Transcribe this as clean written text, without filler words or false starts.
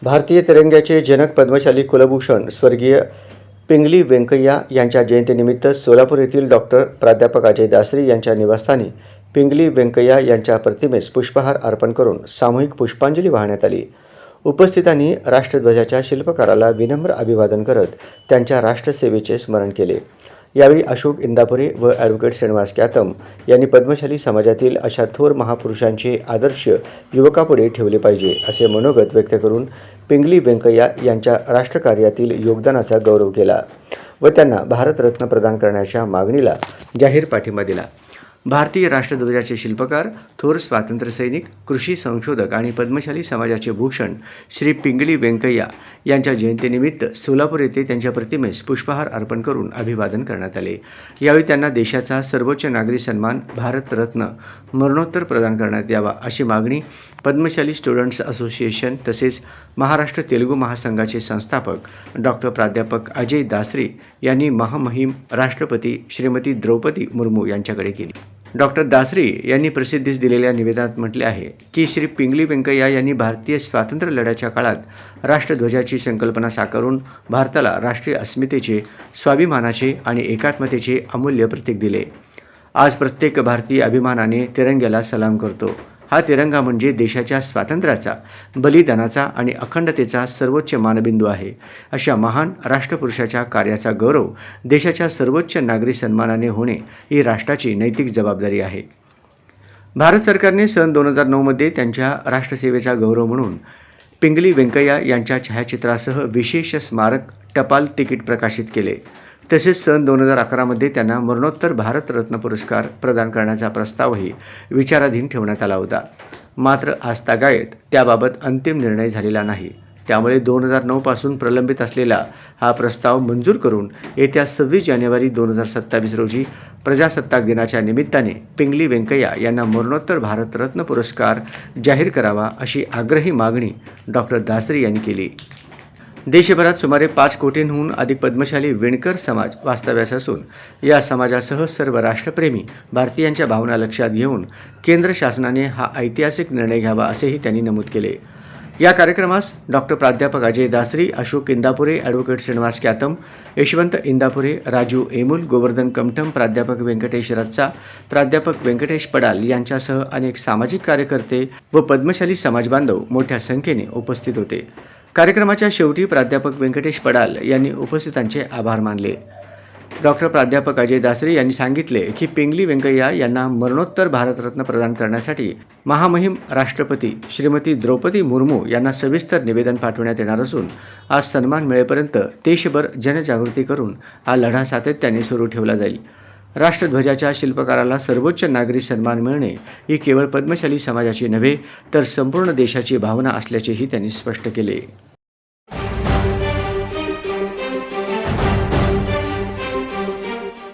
भारतीय तिरंग्याचे जनक पद्मशाली कुलभूषण स्वर्गीय पिंगली व्यंकय्या यांच्या जयंतीनिमित्त सोलापूर येथील डॉक्टर प्राध्यापक अजय दासरी यांच्या निवासस्थानी पिंगली व्यंकय्या यांच्या प्रतिमेस पुष्पहार अर्पण करून सामूहिक पुष्पांजली वाहण्यात आली। उपस्थितांनी राष्ट्रध्वजाच्या शिल्पकाराला विनम्र अभिवादन करत त्यांच्या राष्ट्रसेवेचे स्मरण केले। यावेळी अशोक इंदापुरे व ॲडव्होकेट श्रीनिवास कॅतम यांनी पद्मशाली समाजातील अशा थोर महापुरुषांचे आदर्श युवकापुढे ठेवले पाहिजे असे मनोगत व्यक्त करून पिंगली व्यंकय्या यांच्या राष्ट्रकार्यातील योगदानाचा गौरव केला व त्यांना भारतरत्न प्रदान करण्याच्या मागणीला जाहीर पाठिंबा दिला। भारतीय राष्ट्रध्वजाचे शिल्पकार, थोर स्वातंत्र्यसैनिक, कृषी संशोधक आणि पद्मशाली समाजाचे भूषण श्री पिंगली व्यंकय्या यांच्या जयंतीनिमित्त सोलापूर येथे त्यांच्या प्रतिमेस पुष्पहार अर्पण करून अभिवादन करण्यात आले। यावेळी त्यांना देशाचा सर्वोच्च नागरी सन्मान भारतरत्न मरणोत्तर प्रदान करण्यात यावा अशी मागणी पद्मशाली स्टुडंट्स असोसिएशन तसेच महाराष्ट्र तेलुगू महासंघाचे संस्थापक डॉक्टर प्राध्यापक अजय दासरी यांनी महामहिम राष्ट्रपती श्रीमती द्रौपदी मुर्मू यांच्याकडे केली। डॉक्टर दासरी यांनी प्रसिद्धीस दिलेल्या निवेदनात म्हटले आहे की श्री पिंगली व्यंकय्या यांनी भारतीय स्वातंत्र्य लढ्याच्या काळात राष्ट्रध्वजाची संकल्पना साकारून भारताला राष्ट्रीय अस्मितेचे, स्वाभिमानाचे आणि एकात्मतेचे अमूल्य प्रतीक दिले। आज प्रत्येक भारतीय अभिमानाने तिरंग्याला सलाम करतो। हा तिरंगा म्हणजे देशाच्या स्वातंत्र्याचा, बलिदानाचा आणि अखंडतेचा सर्वोच्च मानबिंदू आहे। अशा महान राष्ट्रपुरुषाच्या कार्याचा गौरव देशाच्या सर्वोच्च नागरी सन्मानाने होणे ही राष्ट्राची नैतिक जबाबदारी आहे। भारत सरकारने सन 2009 मध्ये त्यांच्या राष्ट्रसेवेचा गौरव म्हणून पिंगली व्यंकय्या यांच्या छायाचित्रासह विशेष स्मारक टपाल तिकीट प्रकाशित केले। तसेच सन 2011 मध्ये त्यांना मरणोत्तर भारतरत्न पुरस्कार प्रदान करण्याचा प्रस्तावही विचाराधीन ठेवण्यात आला होता। मात्र आजतागायत त्याबाबत अंतिम निर्णय झालेला नाही। त्यामुळे 2009 पासून प्रलंबित असलेला हा प्रस्ताव मंजूर करून येत्या 26 जानेवारी 2027 रोजी प्रजासत्ताक दिनाच्या निमित्ताने पिंगली व्यंकय्या यांना मरणोत्तर भारतरत्न पुरस्कार जाहीर करावा अशी आग्रही मागणी डॉक्टर दासरी यांनी केली। देशभरात सुमारे 5 कोटींहून अधिक पद्मशाली विणकर समाज वास्तव्यास असून या समाजासह सर्व राष्ट्रप्रेमी भारतीयांच्या भावना लक्षात घेऊन केंद्र शासनाने हा ऐतिहासिक निर्णय घ्यावा असेही त्यांनी नमूद केले। या कार्यक्रमास डॉक्टर प्राध्यापक अजय दासरी, अशोक इंदापुरे, ॲडव्होकेट श्रीनिवास कॅतम, यशवंत इंदापुरे, राजू एमुल, गोवर्धन कमठम, प्राध्यापक व्यंकटेश रच्चा, प्राध्यापक व्यंकटेश पडाल यांच्यासह अनेक सामाजिक कार्यकर्ते व पद्मशाली समाजबांधव मोठ्या संख्येने उपस्थित होते। कार्यक्रमाच्या शेवटी प्राध्यापक व्यंकटेश पडाल यांनी उपस्थितांचे आभार मानले। डॉक्टर प्राध्यापक अजय दासरी यांनी सांगितले की पिंगली व्यंकय्या यांना मरणोत्तर भारतरत्न प्रदान करण्यासाठी महामहिम राष्ट्रपती श्रीमती द्रौपदी मुर्मू यांना सविस्तर निवेदन पाठवण्यात येणार असून आज सन्मान मिळेपर्यंत देशभर जनजागृती करून हा लढा सातत्याने सुरू ठेवला जाईल। राष्ट्रध्वजाच्या शिल्पकाराला सर्वोच्च नागरी सन्मान मिळणे ही केवळ पद्मशाली समाजाची नव्हे तर संपूर्ण देशाची भावना असल्याचेही त्यांनी स्पष्ट केले।